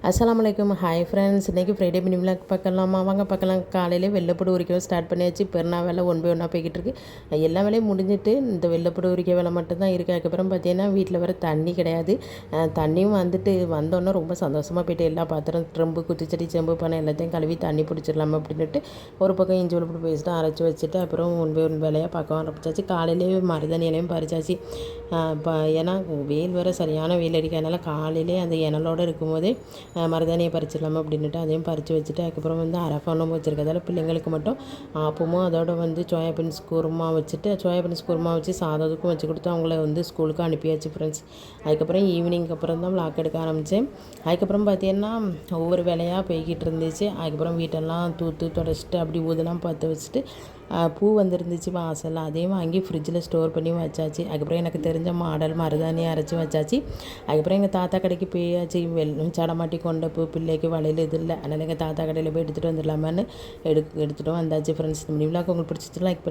அஸ்ஸலாமு அலைக்கும். Hi friends, இன்றைக்கி ஃப்ரைடே மினி விலாக் பார்க்கலாமா? வாங்க பார்க்கலாம். காலையிலே வெள்ளைப்பூடு உரிக்கவும் ஸ்டார்ட் பண்ணியாச்சு. பெருநா வேலை ஒன் பை ஒன்னாக போய்கிட்டு இருக்கு. எல்லா வேலையும் முடிஞ்சிட்டு இந்த வெள்ளைப்பூடு உரிக்க வேலை மட்டும்தான் இருக்குது. அதுக்கப்புறம் பார்த்தீங்கன்னா வீட்டில் வேறு தண்ணி கிடையாது. தண்ணியும் வந்தோன்னே ரொம்ப சந்தோஷமாக போய்ட்டு எல்லா பாத்திரம் ட்ரம்பு குச்சிச்சட்டி செம்பு பானை எல்லாத்தையும் கழுவி தண்ணி பிடிச்சிடலாமா அப்படின்ட்டு ஒரு பக்கம் இஞ்சி வெள்ளைப்பூடு பேஸ்ட்டு அரைச்சி வச்சுட்டு அப்புறம் ஒன் பை ஒன் வேலையாக பார்க்க ஆரம்பிச்சாச்சு. காலையிலேயே மருதாணி இலையும் பறிச்சாச்சு. ஏன்னா வெயில் வேறு சரியான வெயில் அடிக்கிறதுனால காலையிலே அந்த இனலோடு இருக்கும்போதே மருதாணியை பறிச்சிடலாமா அப்படின்ட்டு அதையும் பறித்து வச்சுட்டு அதுக்கப்புறம் அரஃபானும் வச்சுருக்கதால பிள்ளைங்களுக்கு மட்டும் ஆப்பமும் அதோட சோயாபீன்ஸ் குருமா வச்சுட்டு சோயாபீன்ஸ் குருமா வச்சு சாதத்துக்கும் வச்சு கொடுத்து அவங்கள ஸ்கூலுக்கு அனுப்பியாச்சு ஃப்ரெண்ட்ஸ். அதுக்கப்புறம் ஈவினிங்க்கு அப்புறம் தான் விளாக் எடுக்க ஆரம்பித்தேன். அதுக்கப்புறம் பார்த்தீங்கன்னா ஒவ்வொரு வேலையாக போய்கிட்டு இருந்துச்சு. அதுக்கப்புறம் வீட்டெல்லாம் தூத்து தொடச்சிட்டு அப்படி ஊதெல்லாம் பார்த்து வச்சுட்டு பூ வந்துருந்துச்சு வாசலில், அதையும் வாங்கி ஃப்ரிட்ஜில் ஸ்டோர் பண்ணி வச்சாச்சு. அதுக்கப்புறம் எனக்கு தெரிஞ்ச மாடல் மருதாணி அரைச்சி வச்சாச்சு. அதுக்கப்புறம் எங்கள் தாத்தா கடைக்கு போயாச்சு. சடமாட்டி கொண்ட பூ பிள்ளைக்கு வளையல் இது இல்லை, அதனால் எங்கள் தாத்தா கடையில் போய் எடுத்துகிட்டு வந்துடலாமான்னு எடுத்துகிட்டு வந்தாச்சு ஃப்ரெண்ட்ஸ். இந்த விழாக்கு உங்களுக்கு பிடிச்சிட்டு லைக்